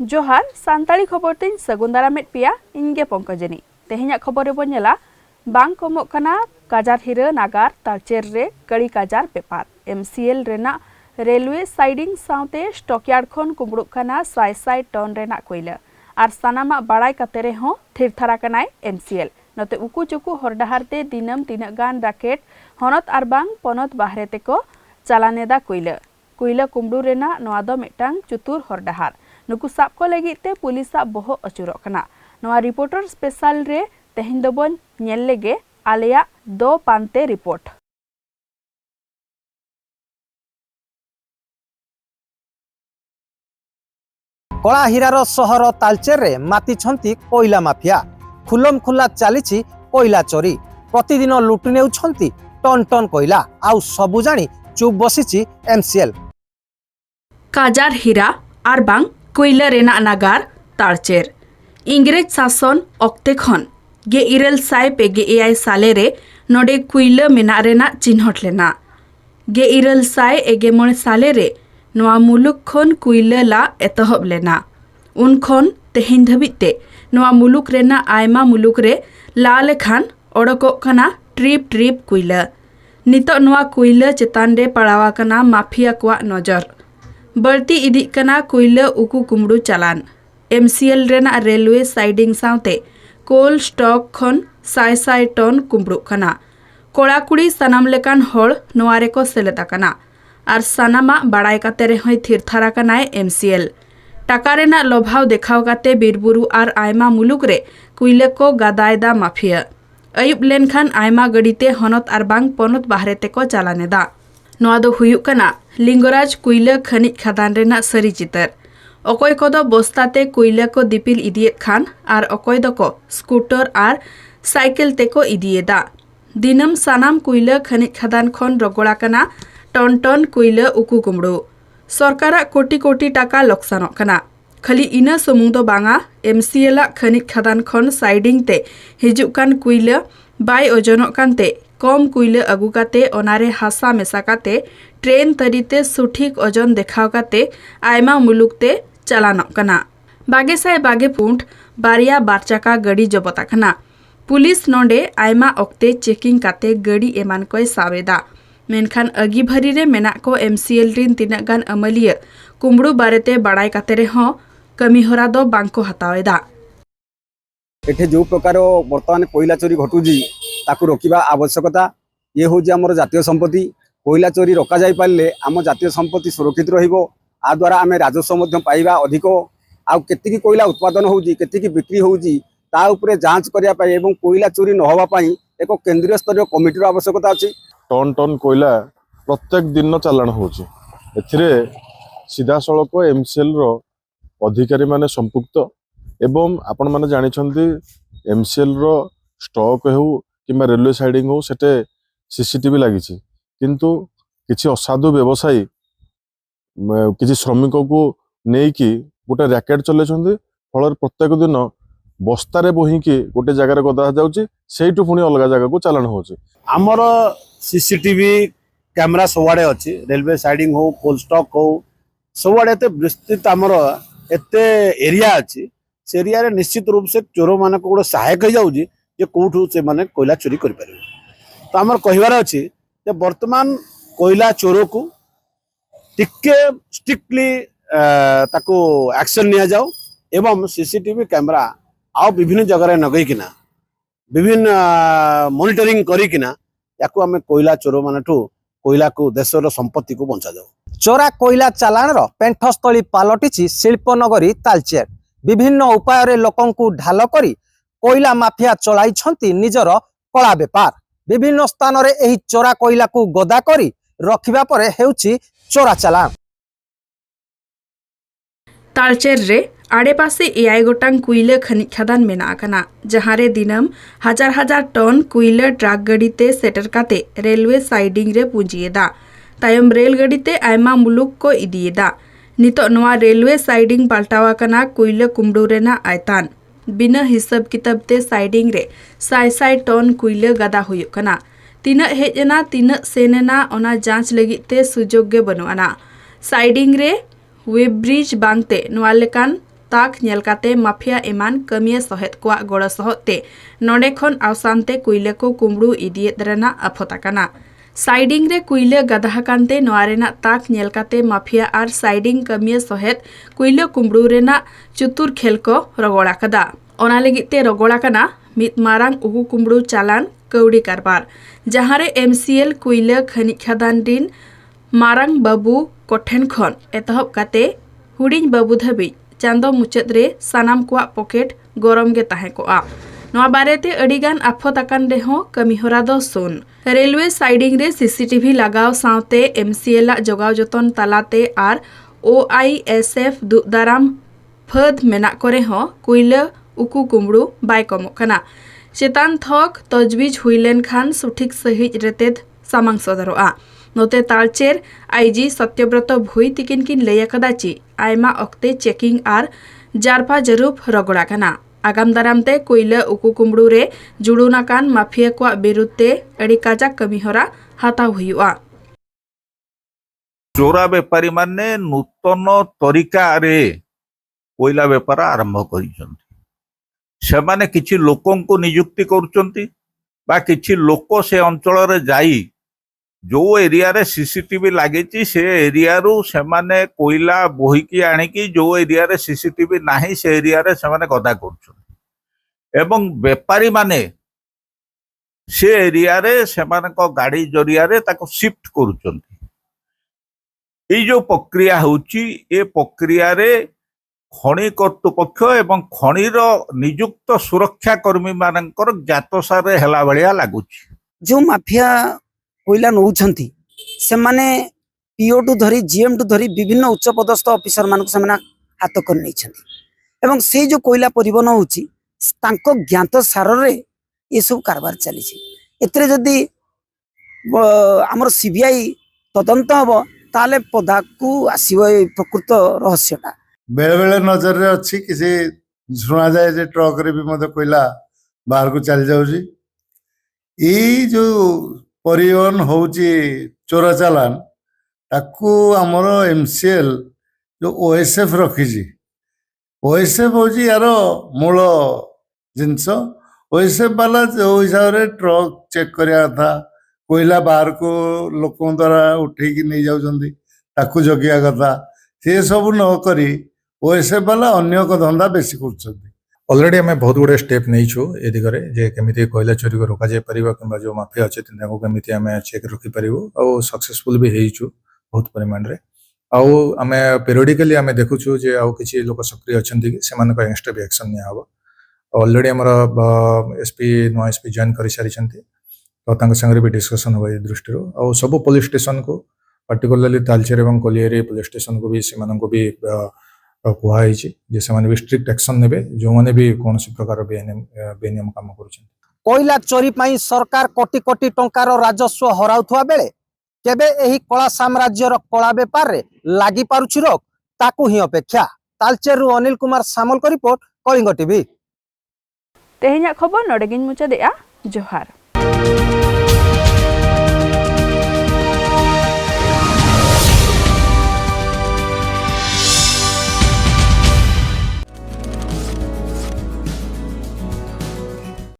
जोहार सान्ताली खबर तीन सगुन दारामेट पिया इनगे पंकजनी तेहेन्या खबर रेबो नेला बांग कमोग कना काजार हिरा नागार तालचेर रे गड़ी काजार पेपार MCL रेना रेलवे साइडिंग साउते स्टॉकयार्ड खन कुमड़ुग कना साय टन रेना कोयला आर सानामा बाड़ाय काते रेहों थिरथारा कनाय MCL नते उकु चुकु हरडाहारते दिनम तिनाग गान राकेट हनत आर बांग पनत बाहरे तेको चालानेदा कोयला कुमड़ु रेना नोआ दो मिटांग चुतुर हरडाहार नुकु साब को लगिते पुलिसा बहो अचुरक कना नोआ रिपोर्टर स्पेशल रे तेहिन दोबन नेल लेगे आलेया दो पांते रिपोर्ट कलाहीरार सहर तालचेर रे माती छंती कोयला माफिया खुलम खुला चलीछि कोयला चोरी प्रतिदिन लुटि नेउछंती टन टन कोयला आउ सबु जानी चुप बसिछि MCL काजार हीरा आर बांग कोयला रेना नागार तालचेर इंग्रेज शासन अक्ते खन गे इरेल साय पेगे एआई साले रे नोडे कोयला मेना रेना चिन्हट लेना गे इरेल साय एगे मणे साले रे नोआ मुलुक खन कोयला ला एतहब लेना उन खन तेहिन धबिते नोआ मुलुक रेना आयमा मुलुक रे ला लेखान ओडको कना ट्रिप कोयला नितो नोआ कोयला चेतान रे पड़ावा कना माफिया कोआ नजर बढ़ती इदी कना कोयला उकु कुमड़ू चालान MCL रेना रेलवे साइडिंग साउते कोल स्टॉक खन साय टन कुमड़ू कना कोड़ाकुड़ी सानाम लेकान हड़ नोआरे को सेलेता कना आर सानामा बाड़ाय काते रे हय थिरथारा कनाय MCL टाका रेना लोभाव देखाव काते बिरबुरु आर आयमा मुलुक रे कोयला को गादायदा माफिया अयुब लेनखान आयमा गड़ीते हनत आर बांग पनत बाहरे तेको चालानेदा नोआ दो हुयुक कना लिंगराज कोयला खनिज खादान रेना सरी चितर अकोय कोदो बस्ताते कोयला को दिपिल इदियेत खान आर अकोय दको स्कूटर आर साइकिल तेको इदियेदा दिनम सानाम कोयला खनिज खादान खन रगोड़ा कना टन टन कोयला उकु कुमड़ू सरकारा कोटी टाका लोकसानोक कना खाली इना सुमुंग दो बांगा MCL खनिज खादान खन साइडिंग ते हिजुक कान कोयला बाय ओजनोक कानते कम कोयला अगु काते ओनारे हासा मेसा काते ट्रेन तरीते सुठिक ओजन देखाव काते आयमा मुलुकते चालानोक कना बागेसाय बागे पुंट बारिया बारचाका गड़ी जबता कना पुलिस नोंडे आयमा ओक्ते चेकिंग काते गड़ी एमान कोय सावेदा मेनखान अगी भरी रे मेना को MCL रिन तिना गान अमलिया कुमड़ू बारेते बाड़ाय काते रे हो कमी होरा दो बांको हतावेदा एठे जो प्रकार वर्तमान कोयला चोरी घटुजी ताकू रोकिबा आवश्यकता ये हूँ आम जातीय संपत्ति कोयला चोरी रोका जाई पाले आम जातीय संपत्ति सुरक्षित रहिबो आ द्वारा आम राजस्व मध्य पाइबा अधिक आउ केतिकी कोयला उत्पादन होउजी केतिकी बिक्री होउजी ता उपरे जांच करिया पाई एवं कोयला चोरी न होबा पाई एक केंद्रीय स्तरीय कमिटीर आवश्यकता अछि टन टन कोयला प्रत्येक दिन चालाण होउची एथिरे सीधा सड़क MCL रो अधिकारी माने संपुक्त एवं आपण माने जानि छंती MCL रो स्टॉक हो कि रेलवे साइडिंग हो सेटे CCTV लगी किंतु किसी असाधु व्यवसायी किसी श्रमिक को नेकी गोटे रैकेट चले फल प्रत्येक दिन बस्तारे बोहिकी गोटे जगार गदा जाऊँगी पुणी अलग जगह को चालाण हो आमर CCTV कैमरा सबुआड़े अच्छी रेलवे साइडिंग हो कोल स्टॉक हो सबुआड़े एत विस्तृत आमर एत एरिया अच्छी से एरिया रे निश्चित रूप से चोर मान को गोटे सहायक हो जाऊँगी जे कौटू से माने कोयला चोरी कर पारे तो आमर कहबार अच्छी जे वर्तमान कोयला चोर को टिके स्ट्रिक्टली ताको एक्शन निया जाओ एवं CCTV कैमरा आउ विभिन्न जगह नगैकिना विभिन्न मॉनिटरिंग करिकिना याकू आमे कोयला चोर मानठू कोयला को देशर संपत्ति को बंचा जाओ चोरा कोयला चालाणर पेंठस्थली पालटिछि शिल्पनगरी तालचेर विभिन्न उपाय रे लोकंकु ढाल करी कोयला माफिया चलाई निजर कला बेपार विभिन्न स्थान रे एही चोरा कोयला को गदा करी रखिबा परे हेउछि चोरा चालाण तालचेर रे आड़ेपासे एआई गोटांग कोयला खनिज खादान मेना कना जहां रे दिनम हजार टन कोयला ट्रक गड़ीते सेटर काते रेलवे साइडिंग रे पुंजिएदा तायम रेल गड़ीते आयमा मुलुक को इदिएदा नितो नोआ रेलवे साइडिंग पाल्टावा कना कोयला कुमड़ू रेना आयतान बिना हिसाब किताब ते साइडिंग रे साय टन कोयला गदा हुयुक कना तीना हेजना तीना सेनेना ओना जांच लगिते सुजोग गे बनुआना साइडिंग रे वेब ब्रिज बांगते नोआ लेकान ताक नेलकाते माफिया एमान कमिया सहेत कोआ गड़ सहते नोडे खन आवसानते कुइले को कुमड़ू इदियत रेना आफताकाना साइडिंग रे कुइले गदाहाकानते नोआरेना ताक नेलकाते माफिया आर साइडिंग कमिया सहेत कुइले कुमड़ू रेना चुतुर खेल को रगड़ा कदा ओना लगिते रगड़ा कना मित मारांग उहु कुमड़ू चालान कौड़ी कारबार जहां रे MCL कुइले खनि खादान दिन मारांग बाबू कोठेन खन एतहब काते हुडिंग बाबू धाबी चांदो मुचाद रे सानाम कोआ पॉकेट गरम गे ताहे कोआ नोआ बारेते अडिगान आफत आकान रेहो कमिहोरा दो सुन रेलवे साइडिंग रे CCTV लगाव सावते MCL आ जोगाव जतन तालाते आर OISF दुदाराम फद मेना करे हो कुइले उकु कुमड़ू बाय कमो कना चेतान थक तजवीज हुइलेन खान सुठिक सहिज रेतेद सामांग सदरोआ नोते तालचेर IG सत्यव्रत भुई तिकिन किन लैयाकदाची आयमा अक्ते चेकिंग आर जारपा जरूप रगड़ा कना आगाम दारामते कुइले उकु कुमड़ू रे जुड़ुनाकान माफिया को बिरुद्धे अड़ी काजाक कमिहोरा हाताव हुआ चोरा बेपारी माने नूतन तरीका रे कोयला बेपार आरंभ करिसंती सेमाने किछि लोकंको नियुक्ति करुचंती बा किछि लोक से अंचल रे जाई जो एरिया रे CCTV लागिची से एरिया रु सेमाने कोयला बोहिकी आनिकी जो एरिया रे CCTV नाही से एरिया रे सेमाने गदा करुचंती एवं बेपारी माने से एरिया रे सेमाने को गाड़ी जरिया रे ताको शिफ्ट करुचंती ए जो प्रक्रिया होची ए प्रक्रिया रे खनि कर्तृपक्ष एवं खनिर नियुक्त सुरक्षा कर्मी मानकर ज्ञातसार हेला भलिया लागुची जो माफिया कोयला नौछंती से माने PO टू धरी GM टू धरी विभिन्न उच्च पदस्थ ऑफिसर मानक से हाथ कर नहीं छंती एवं से जो कोयला परिवहन होची तांको ज्ञात सार रे ये सब कारबार चली एतरे जदी हमर CBI तदंत हबो ताले पदा को आसीबो प्रकृत रहस्यटा बेले बेले नजर रे अच्छी किसी शुणा जाए जे ट्रक रे भी मत कोयला बाहर को चली जाउची ई जो परिवहन होची चोरा चालान ताकू हमरो MCL जो OSF रखीची OSF होची यार मूल जिनस OSF वाला जो हिसाब रे ट्रक चेक करिया था कोयला बाहर को लोकों द्वारा उठे की नहीं जाउचंदी ताकू जगिया कथा से सब न करी OSF वाला अन्य को धंदा बेसी करछंदी ऑलरेडी आम बहुत गुड़े स्टेप नहीं छु ए दिगरे जे केमिति कोयला चोरी को रोका जाय परिबा किबा जो माफिया अछि तिनको केमिति आम चेक रखि परिबो और सक्सेसफुल भी हेइ छु बहुत परिमाण रे आउ आम पेरियोडिकली आम देखु छु जे आउ किछि लोक सक्रिय अछंती कि सेमान को एक्स्ट्रा भी एक्शन निया हबो ऑलरेडी हमर SP नो SP जॉइन करि सारि छंती तो तांग संगे भी डिस्कशन होय दृष्टि रो और सब पुलिस स्टेशन को पर्टिकुलरली तालचेर एवं कोलियरी पुलिस स्टेशन को भी सेमान को भी कुहाई जे से भी स्ट्रिक्ट एक्शन नेबे जो माने भी कौन सी प्रकार बेनियम काम करुछन कोयला चोरी पाई सरकार कोटी कोटी टंकार राजस्व हराउथुआ बेले केबे एही कला साम्राज्यर कला बेपार रे लागि पारुछि रोक ताकू ही अपेक्षा तालचेरु अनिल कुमार सामल को रिपोर्ट कलिंग टीवी तेहे냐 खबर नडेगिन मुचा देया जोहार।